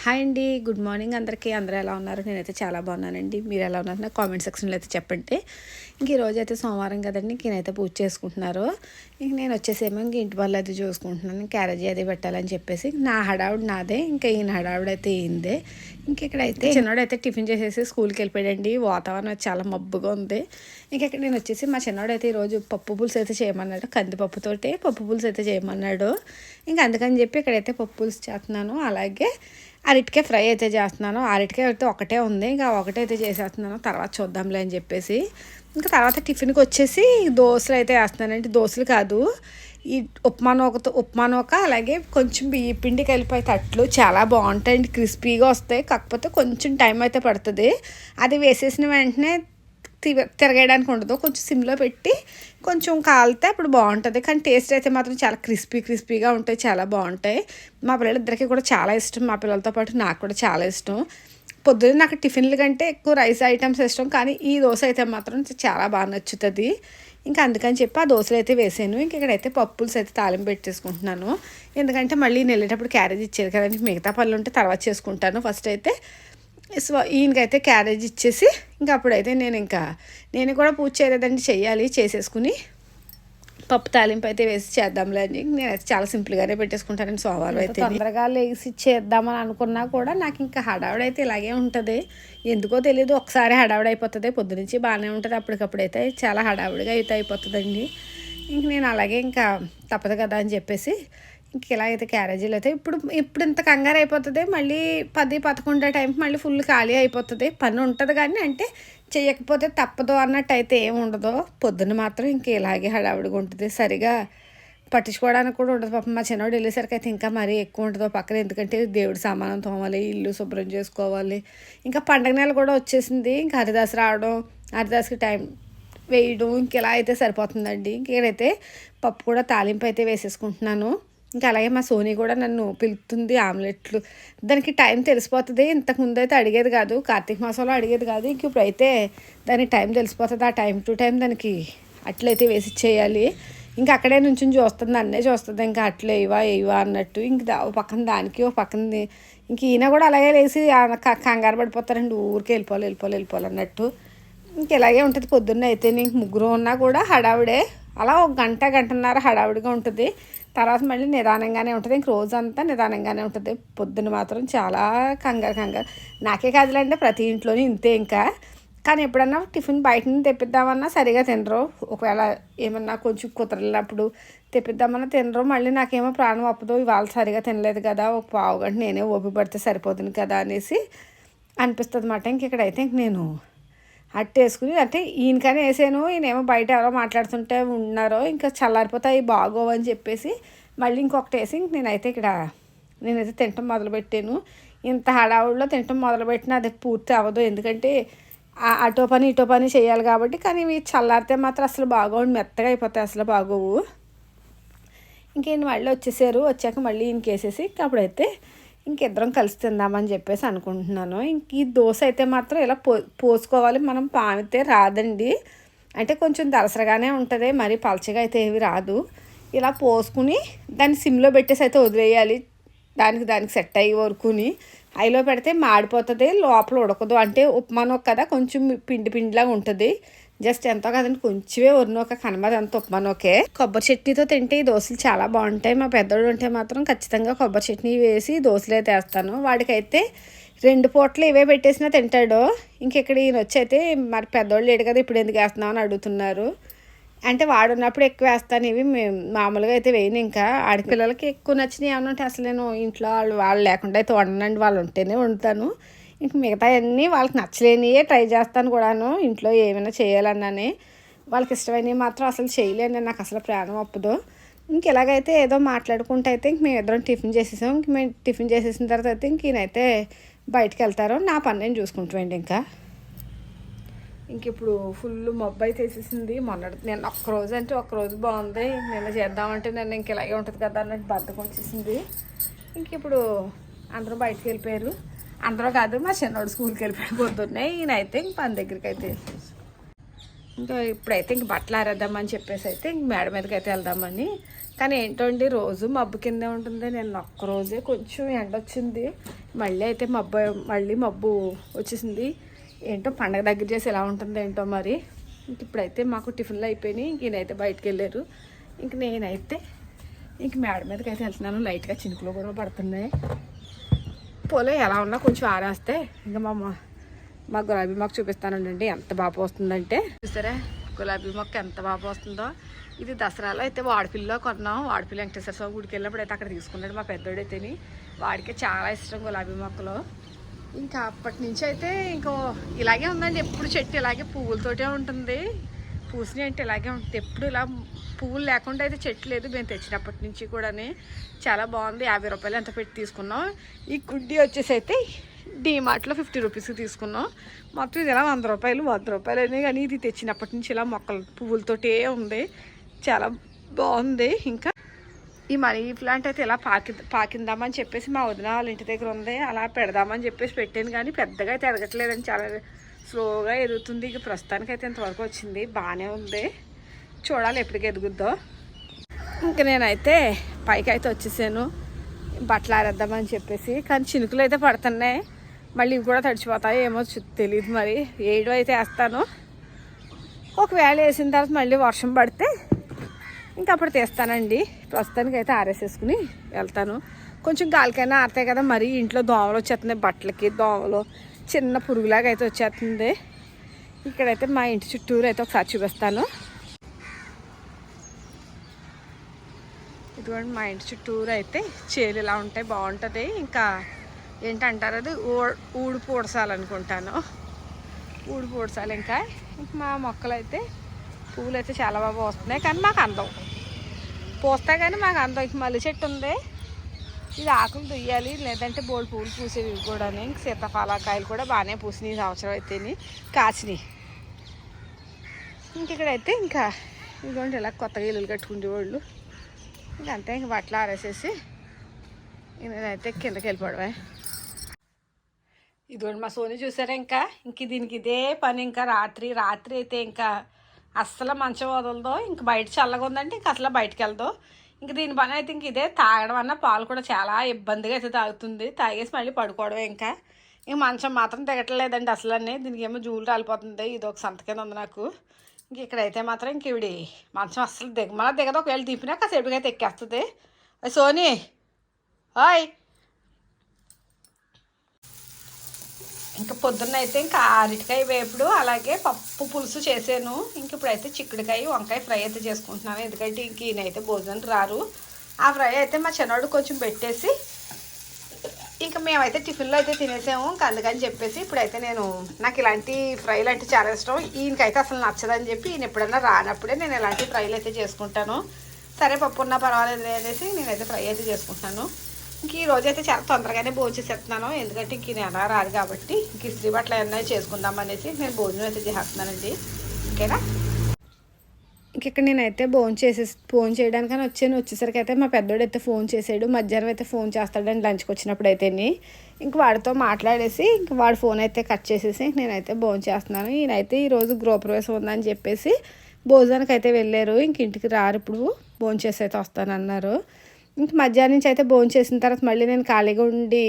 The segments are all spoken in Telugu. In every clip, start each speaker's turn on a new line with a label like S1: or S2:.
S1: హాయ్ అండి, గుడ్ మార్నింగ్ అందరికీ. అందరూ ఎలా ఉన్నారు? నేనైతే చాలా బాగున్నానండి. మీరు ఎలా ఉన్నారు నాకు కామెంట్ సెక్షన్లో అయితే చెప్పండి. ఇంక ఈరోజు అయితే సోమవారం కదండి, నేనైతే పూజ చేసుకుంటున్నారు. ఇంక నేను వచ్చేసేమో ఇంక ఇంటి వాళ్ళు అది చూసుకుంటున్నాను. క్యారేజీ అది పెట్టాలని చెప్పేసి నా హడావుడు నాదే, ఇంకా ఈయన హడావుడు అయితే ఈయనదే. ఇంక ఇక్కడైతే చిన్నోడైతే టిఫిన్ చేసేసి స్కూల్కి వెళ్ళిపోయాడండి. వాతావరణం చాలా మబ్బుగా ఉంది. ఇంక ఇక్కడ నేను వచ్చేసి మా చిన్నోడైతే ఈరోజు పప్పు పులుసు అయితే చేయమన్నాడు. కందిపప్పుతోటి పప్పు పులుసు అయితే చేయమన్నాడు. ఇంకా అందుకని చెప్పి ఇక్కడైతే పప్పు పులుసు చేస్తున్నాను. అలాగే అరటికాయ ఫ్రై అయితే చేస్తున్నాను. అరటికాయ అయితే ఒకటే ఉంది, ఇంకా ఒకటే అయితే చేసేస్తున్నాను. తర్వాత చూద్దాంలే అని చెప్పేసి ఇంకా తర్వాత టిఫిన్కి వచ్చేసి దోశలు అయితే వేస్తున్నానండి. దోశలు కాదు, ఈ ఉప్మానోక అలాగే కొంచెం బియ్య పిండి కలిపి తట్లు చాలా బాగుంటాయండి, క్రిస్పీగా వస్తాయి. కాకపోతే కొంచెం టైం అయితే పడుతుంది. అది వేసేసిన వెంటనే తిరగడానికి ఉండదు, కొంచెం సిమ్లో పెట్టి కొంచెం కాలితే అప్పుడు బాగుంటుంది. కానీ టేస్ట్ అయితే మాత్రం చాలా క్రిస్పీగా ఉంటాయి, చాలా బాగుంటాయి. మా పిల్లలిద్దరికీ కూడా చాలా ఇష్టం, మా పిల్లలతో పాటు నాకు కూడా చాలా ఇష్టం. పొద్దున్న నాకు టిఫిన్ల కంటే ఎక్కువ రైస్ ఐటమ్స్ ఇష్టం, కానీ ఈ దోశ అయితే మాత్రం చాలా బాగా నచ్చుతుంది. ఇంకా అందుకని చెప్పి ఆ దోశలు అయితే వేసాను. ఇంక ఇక్కడైతే పప్పులు అయితే తాలింపు పెట్టేసుకుంటున్నాను. ఎందుకంటే మళ్ళీ వెళ్ళేటప్పుడు క్యారేజ్ ఇచ్చారు కదండి, మిగతా పనులు ఉంటే తర్వాత చేసుకుంటాను. ఫస్ట్ అయితే ఈయనకైతే క్యారేజ్ ఇచ్చేసి ఇంకా అప్పుడైతే నేను కూడా పూజ చేయలేదండి, చెయ్యాలి. చేసేసుకుని పప్పు తాలింపు అయితే వేసి చేద్దాంలే అని నేనైతే చాలా సింపుల్గానే పెట్టేసుకుంటానండి. సోమవారం అయితే తొందరగా లేచి చేద్దామని అనుకున్నా కూడా నాకు ఇంకా హడావుడైతే ఇలాగే ఉంటుంది. ఎందుకో తెలియదు, ఒకసారి హడావుడి అయిపోతుంది. పొద్దునుంచి బాగానే ఉంటుంది, అప్పటికప్పుడైతే చాలా హడావుడిగా అయితే అయిపోతుందండి. ఇంక నేను అలాగే ఇంకా తప్పదు కదా అని చెప్పేసి ఇంక ఇలా అయితే క్యారేజీలు అయితే ఇప్పుడు ఇంత కంగారు అయిపోతుంది. మళ్ళీ 10-11 టైంకి మళ్ళీ ఫుల్ ఖాళీ అయిపోతుంది. పని ఉంటుంది కానీ అంటే చేయకపోతే తప్పదు అన్నట్టు అయితే ఏమి ఉండదు. పొద్దున్న మాత్రం ఇంక ఇలాగే హడావుడిగా ఉంటుంది, సరిగా పట్టించుకోవడానికి కూడా ఉండదు. పాపం మా చిన్నవాడు వెళ్ళేసరికి అయితే ఇంకా మరీ ఎక్కువ ఉంటుందో పక్కన. ఎందుకంటే దేవుడి సామానం తోమాలి, ఇల్లు శుభ్రం చేసుకోవాలి. ఇంకా పండగ నెల కూడా వచ్చేసింది. ఇంకా హరిదాస్ రావడం, హరిదాస్కి టైం వేయడం ఇంకెలా అయితే సరిపోతుందండి. ఇంకేదైతే పప్పు కూడా తాలింపు అయితే వేసేసుకుంటున్నాను. ఇంకా అలాగే మా సోనీ కూడా నన్ను పిలుస్తుంది ఆమ్లెట్లు. దానికి టైం తెలిసిపోతుంది. ఇంతకుముందు అయితే అడిగేది కాదు, కార్తీక మాసంలో అడిగేది కాదు. ఇంక ఇప్పుడైతే దానికి టైం తెలిసిపోతుంది. ఆ టైం టు టైం దానికి అట్లయితే వేసి చేయాలి. ఇంకా అక్కడే నుంచి చూస్తుంది, అన్నే చూస్తుంది. ఇంకా అట్లే ఇవా అన్నట్టు. ఇంక ఓ పక్కన దానికి ఓ పక్కనది. ఇంక ఈయన కూడా అలాగే లేచి కంగారు పడిపోతారండి, ఊరికి వెళ్ళిపోవాలి అన్నట్టు. ఇంక ఇలాగే ఉంటుంది పొద్దున్న అయితే. నీకు ముగ్గురు ఉన్నా కూడా హడావిడే. అలా ఒక గంటన్నర హడావిడిగా ఉంటుంది. తర్వాత మళ్ళీ నిదానంగానే ఉంటుంది. ఇంక రోజంతా నిదానంగానే ఉంటుంది. పొద్దున్న మాత్రం చాలా కంగారు. నాకే కాదులంటే ప్రతి ఇంట్లోనే ఇంతే. ఇంకా కానీ ఎప్పుడన్నా టిఫిన్ బయట నుంచి తెప్పిద్దామన్నా సరిగా తినరు. ఒకవేళ ఏమన్నా కొంచెం కుదరలేనప్పుడు తెప్పిద్దామన్నా తినరు. మళ్ళీ నాకేమో ప్రాణం ఒప్పదు, ఇవాళ సరిగా తినలేదు కదా, ఒక పావు గంట నేనే ఓపిక పడితే సరిపోతుంది కదా అనేసి అనిపిస్తుంది అన్నమాట. ఇంక ఇక్కడైతే నేను అట్టేసుకుని అంటే ఈయనకనే వేసాను. ఈయనేమో బయట ఎవరో మాట్లాడుతుంటే ఉన్నారో, ఇంకా చల్లారిపోతాయి బాగోవని చెప్పేసి మళ్ళీ ఇంకొకటి వేసి నేనైతే తినటం మొదలుపెట్టాను. ఇంత హడావుడిలో తినటం మొదలుపెట్టిన అది పూర్తి అవ్వదు. ఎందుకంటే అటో పని ఇటో పని చేయాలి కాబట్టి. కానీ ఇవి చల్లారితే మాత్రం అసలు బాగోవు, మెత్తగా అయిపోతాయి, అసలు బాగోవు. ఇంకేం మళ్ళీ వచ్చాక మళ్ళీ ఇంకేసేసి అప్పుడైతే ఇంకిద్దరం కలిసి తిందామని చెప్పేసి అనుకుంటున్నాను. ఇంక ఈ దోశ అయితే మాత్రం ఇలా పోసుకోవాలి, మనం పానితే రాదండి. అంటే కొంచెం దలసరగానే ఉంటుంది, మరి పలచగా అయితే ఏవి రాదు. ఇలా పోసుకుని దాన్ని సిమ్లో పెట్టేసి అయితే వదిలేయాలి. దానికి సెట్ అయ్యే వరకుని. హైలో పెడితే మాడిపోతుంది, లోపల ఉడకదు. అంటే ఉప్మానో కదా, కొంచెం పిండిలాగా ఉంటుంది. జస్ట్ ఎంతో కదండి, కొంచెమే వరినోక కనబది, అంత ఉప్మానోకే. కొబ్బరి చట్నీతో తింటే ఈ దోశలు చాలా బాగుంటాయి. మా పెద్దోడు ఉంటే మాత్రం ఖచ్చితంగా కొబ్బరి చట్నీ వేసి దోశలు అయితే వేస్తాను. వాడికైతే 2 పూటలు ఇవే పెట్టేసినా తింటాడు. ఇంకెక్కడ ఈయన వచ్చి అయితే మరి పెద్దోళ్ళు లేడు కదా, ఇప్పుడు ఎందుకు వేస్తున్నావు అని అడుగుతున్నారు. అంటే వాడు ఉన్నప్పుడు ఎక్కువ వేస్తాను, ఇవి మామూలుగా అయితే వేయను. ఇంకా ఆడపిల్లలకి ఎక్కువ నచ్చినవి ఏమన్నా ఉంటే అసలు నేను ఇంట్లో వాళ్ళు లేకుండా అయితే వండనండి, వాళ్ళు ఉంటేనే వండుతాను. ఇంక మిగతా అన్నీ వాళ్ళకి నచ్చలేనియే ట్రై చేస్తాను కూడాను. ఇంట్లో ఏమైనా చేయాలన్నానే వాళ్ళకి ఇష్టమైనవి మాత్రం అసలు చేయలేను, నాకు అసలు ప్రాణం ఒప్పదు. ఇంక ఇలాగైతే ఏదో మాట్లాడుకుంటే అయితే ఇంక మేము ఇద్దరం టిఫిన్ చేసేసాం. ఇంక మేము టిఫిన్ చేసేసిన తర్వాత అయితే ఇంక ఈయనైతే బయటకు వెళ్తారు, నా పని నేను చూసుకుంటామండి. ఇంక ఇప్పుడు ఫుల్ మబ్బు అయితే వేసేసింది. నేను ఒక్కరోజు బాగుంది, నిన్న చేద్దామంటే నిన్న ఇంక ఇలాగే ఉంటుంది కదా అన్నట్టు బద్దకం వచ్చేసింది. ఇంక ఇప్పుడు అందరూ బయటకు వెళ్ళిపోయారు. అందరూ కాదు, మా చిన్నోడు స్కూల్కి వెళ్ళిపోయాడు పొద్దున్నే. ఈయన అయితే ఇంక పని దగ్గరికి అయితే ఇంకా ఇప్పుడైతే ఇంక బట్టలు ఆరేద్దామని చెప్పేసి అయితే ఇంక మేడ మీదకి అయితే వెళ్దామని. కానీ ఏంటండి రోజు మబ్బు కిందే ఉంటుంది. నేను ఒక్కరోజే కొంచెం ఎండ వచ్చింది, మళ్ళీ అయితే మళ్ళీ మబ్బు వచ్చేసింది. ఏంటో పండగ దగ్గర చేసి ఎలా ఉంటుందో ఏంటో మరి. ఇంక ఇప్పుడైతే మాకు టిఫిన్లు అయిపోయినాయి. ఇంక ఈయనైతే బయటకు వెళ్ళారు. ఇంక నేనైతే ఇంక మేడ మీదకి అయితే వెళ్తున్నాను. లైట్గా చినుకులు కూడా పడుతున్నాయి. పోలే ఎలా ఉన్నా కొంచెం ఆరేస్తే ఇంకా మా గులాబీ మొక్క చూపిస్తానండి ఎంత బాగా వస్తుందంటే. చూసారా గులాబీ మొక్క ఎంత బాగా వస్తుందో. ఇది దసరాలో అయితే వాడిపిల్లో కొన్నాం. వాడిపిల్లి వెంకటేశ్వర స్వామి గుడికి వెళ్ళినప్పుడు అయితే అక్కడ తీసుకున్నాడు మా పెద్దోడైతేని. వాడికి చాలా ఇష్టం గులాబీ మొక్కలు. ఇంకా అప్పటి నుంచి అయితే ఇంకో ఇలాగే ఉందండి. ఎప్పుడు చెట్టు ఇలాగే పువ్వులతోటే ఉంటుంది. పూసిని అంటే ఇలాగే ఉంటుంది. ఎప్పుడు ఇలా పువ్వులు లేకుండా అయితే చెట్టు లేదు. మేము తెచ్చినప్పటి నుంచి కూడా చాలా బాగుంది. 50 రూపాయలు ఎంత పెట్టి తీసుకున్నాం. ఈ గుడ్డి వచ్చేసి అయితే డీమార్ట్లో 50 రూపీస్కి తీసుకున్నాం. మొత్తం ఇది ఇలా 100 రూపాయలు అయినాయి. కానీ ఇది తెచ్చినప్పటి నుంచి ఇలా మొక్కలు పువ్వులతోటే ఉంది. చాలా బాగుంది. ఇంకా ఈ మనీ ప్లాంట్ అయితే ఇలా పాకిందామని చెప్పేసి మా వదిన వాళ్ళ ఇంటి దగ్గర ఉంది. అలా పెడదామని చెప్పేసి పెట్టాను, కానీ పెద్దగా అయితే ఎదగట్లేదని చాలా స్లోగా ఎదుగుతుంది. ఇక ప్రస్తుతానికి అయితే ఇంతవరకు వచ్చింది, బాగానే ఉంది. చూడాలి ఎప్పటికి ఎదుగుద్దో. ఇంక నేనైతే పైకి అయితే వచ్చేసాను బట్టలు ఆరేద్దామని చెప్పేసి. కానీ చినుకులు అయితే పడుతున్నాయి. మళ్ళీ ఇవి కూడా తడిచిపోతాయి ఏమో తెలియదు మరి. వేయడం అయితే వేస్తాను. ఒకవేళ వేసిన తర్వాత మళ్ళీ వర్షం పడితే ఇంకా అప్పుడు తీస్తానండి. ప్రస్తుతానికి అయితే ఆరేసేసుకుని వెళ్తాను. కొంచెం గాలికైనా ఆరుతాయి కదా. మరి ఇంట్లో దోమలు వచ్చేస్తున్నాయి, బట్టలకి దోమలు చిన్న పురుగులాగా అయితే వచ్చేస్తుంది. ఇక్కడైతే మా ఇంటి చుట్టూరు అయితే ఒకసారి చూపిస్తాను. ఇదిగోండి మా ఇంటి చుట్టూరు అయితే చేలు ఇలా ఉంటాయి, బాగుంటుంది. ఇంకా ఏంటంటారు అది ఊడు పూడసాలనుకుంటాను. ఊడు పూడసాలు. ఇంకా మా మొక్కలు అయితే పువ్వులు అయితే చాలా బాగా వస్తున్నాయి. కానీ మాకు అందం పోస్తాయి, కానీ మాకు అందం. ఇంక మల్లె చెట్టు ఉంది, ఇది ఆకులు దుయ్యాలి, లేదంటే బోల్డ్ పువ్వులు పూసేవి కూడా. ఇంక సీతాఫలకాయలు కూడా బాగానే పూసినాయి ఈ సంవత్సరం అయితే కాచినాయి. ఇంక ఇక్కడైతే ఇంకా ఇదిగోండి ఇలా కొత్తగా ఇల్లులు కట్టుకునేవాళ్ళు. ఇంకంతే ఇంక బట్టలు ఆరేసేసి నేనైతే కిందకి వెళ్ళిపోవడమే. ఇదిగోండి మా సోని చూసారా. ఇంకా దీనికి ఇదే పని. ఇంకా రాత్రి అయితే ఇంకా అస్సలు మంచం వదలదో. ఇంక బయట చల్లగా ఉందంటే ఇంక అసలు బయటకు వెళ్దో. ఇంక దీని పని అయితే ఇంక ఇదే. తాగడం అన్న పాలు కూడా చాలా ఇబ్బందిగా అయితే తాగుతుంది. తాగేసి మళ్ళీ పడుకోవడమే. ఇంక మంచం మాత్రం దిగట్లేదండి అసలనే. దీనికి ఏమో జూలు రాలిపోతుంది. ఇది ఒక సంతకైనా ఉంది నాకు. ఇంక ఇక్కడైతే మాత్రం ఇంక ఇవిడి మంచం అస్సలు దిగదు. ఒకవేళ దింపినా కాసేపుగా అయితే ఎక్కేస్తుంది. సోని హాయ్. ఇంకా పొద్దున్న అయితే ఇంకా అరటికాయ వేపుడు అలాగే పప్పు పులుసు చేసాను. ఇంక ఇప్పుడైతే చిక్కుడుకాయ వంకాయ ఫ్రై అయితే చేసుకుంటున్నాను. ఎందుకంటే ఇంక ఈయనైతే భోజనం రారు. ఆ ఫ్రై అయితే మా చిన్నవాడు కొంచెం పెట్టేసి ఇంకా మేమైతే టిఫిన్లో అయితే తినేసాము. ఇంకా అందుకని చెప్పేసి ఇప్పుడైతే నాకు ఇలాంటి ఫ్రైలు అంటే చాలా ఇష్టం. ఈయనకైతే అసలు నచ్చదని చెప్పి ఈయన ఎప్పుడైనా రానప్పుడే నేను ఇలాంటి ఫ్రైలు అయితే చేసుకుంటాను. సరే పప్పు ఉన్నా పర్వాలేదు అనేసి నేనైతే ఫ్రై అయితే చేసుకుంటాను. ఇంక ఈ రోజు అయితే చాలా తొందరగానే భోజనం చేసేస్తున్నాను. ఎందుకంటే ఇంక నేను ఎలా రాదు కాబట్టి ఇంక ఇస్త్రీ బట్టలు ఏమన్నా చేసుకుందాం అనేసి నేను భోజనం అయితే చేస్తున్నానండి. ఓకేనా. ఇంక నేనైతే ఫోన్ చేయడానికని వచ్చేసరికి అయితే మా పెద్దోడు అయితే ఫోన్ చేసాడు. మధ్యాహ్నం అయితే ఫోన్ చేస్తాడని లంచ్కి వచ్చినప్పుడు అయితే ఇంక వాడితో మాట్లాడేసి ఇంక వాడు ఫోన్ అయితే కట్ చేసేసి నేనైతే భోజనం చేస్తున్నాను. ఈయనైతే ఈరోజు గృహప్రవేశం ఉందని చెప్పేసి భోజనానికి అయితే వెళ్ళారు. ఇంక ఇంటికి రారు, ఇప్పుడు భోజనం చేసి అయితే వస్తానన్నారు. ఇంక మధ్యాహ్నం నుంచి అయితే భోజనం చేసిన తర్వాత మళ్ళీ నేను ఖాళీగా ఉండి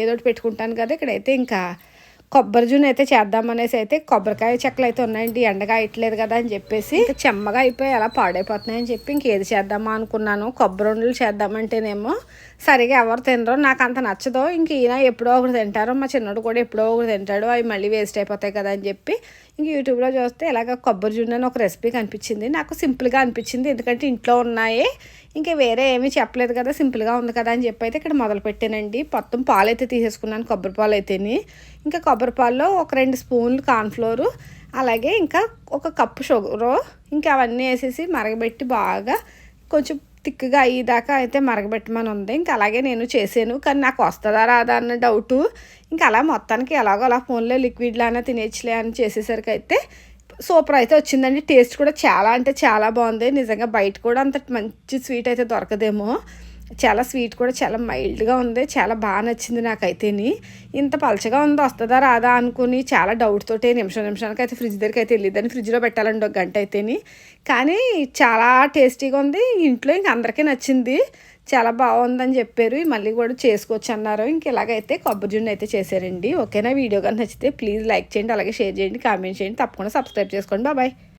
S1: ఏదో ఒకటి పెట్టుకుంటాను కదా. ఇక్కడైతే ఇంకా కొబ్బరి జూన్ అయితే చేద్దామనేసి అయితే కొబ్బరికాయ చెక్కలు అయితే ఉన్నాయండి. ఎండగా ఇట్లేదు కదా అని చెప్పేసి ఇంకా చెమ్మగా అయిపోయి అలా పాడైపోతున్నాయని చెప్పి ఇంకేది చేద్దామా అనుకున్నాను. కొబ్బరి ఉండలు చేద్దామంటేనేమో సరిగా ఎవరు తినరో, నాకు అంత నచ్చదో. ఇంక ఈయన ఎప్పుడో ఒకటి తింటారు, మా చిన్నోడు కూడా ఎప్పుడో ఒకటి తింటాడు. అవి మళ్ళీ వేస్ట్ అయిపోతాయి కదా అని చెప్పి ఇంక యూట్యూబ్లో చూస్తే ఇలాగ కొబ్బరి జూన్ అని ఒక రెసిపీ కనిపించింది. నాకు సింపుల్గా అనిపించింది, ఎందుకంటే ఇంట్లో ఉన్నాయి, ఇంకా వేరే ఏమీ చెప్పలేదు కదా, సింపుల్గా ఉంది కదా అని చెప్పి అయితే ఇక్కడ మొదలు పెట్టానండి. మొత్తం పాలు అయితే తీసేసుకున్నాను, కొబ్బరి పాలు అయితేని. ఇంకా కొబ్బరి పాలలో ఒక 2 స్పూన్లు కార్న్ఫ్లోరు, అలాగే ఇంకా ఒక కప్పు షుగరు, ఇంకా అవన్నీ వేసేసి మరగబెట్టి బాగా కొంచెం తిక్కుగా అయ్యేదాకా అయితే మరగబెట్టమని ఉంది. ఇంకా అలాగే నేను చేశాను, కానీ నాకు వస్తుందా రాదా అన్న డౌటు. ఇంకా అలా మొత్తానికి ఎలాగో అలా ఫోన్లో లిక్విడ్లానే తినేయచ్చులే అని చేసేసరికి అయితే సూపర్ అయితే వచ్చిందండి. టేస్ట్ కూడా చాలా అంటే చాలా బాగుంది నిజంగా. బయట కూడా అంత మంచి స్వీట్ అయితే దొరకదేమో, చాలా స్వీట్ కూడా చాలా మైల్డ్గా ఉంది. చాలా బాగా నచ్చింది నాకైతేని. ఇంత పలచగా ఉందో వస్తుందా రాదా అనుకుని చాలా డౌట్ తోటి నిమిషానికి అయితే ఫ్రిడ్జ్ దగ్గరికి అయితే వెళ్ళిద్దని ఫ్రిడ్జ్లో పెట్టాలండి ఒక గంట అయితేని. కానీ చాలా టేస్టీగా ఉంది. ఇంట్లో ఇంక అందరికీ నచ్చింది. చాలా బాగుందని చెప్పారు. మళ్ళీ కూడా చేసుకోవచ్చు అన్నారు. ఇంక ఇలాగైతే కొబ్బరి జున్ను అయితే చేశారండి. ఓకేనా? వీడియో కానీ నచ్చితే ప్లీజ్ లైక్ చేయండి, అలాగే షేర్ చేయండి, కామెంట్ చేయండి, తప్పకుండా సబ్స్క్రైబ్ చేసుకోండి. బాయ్.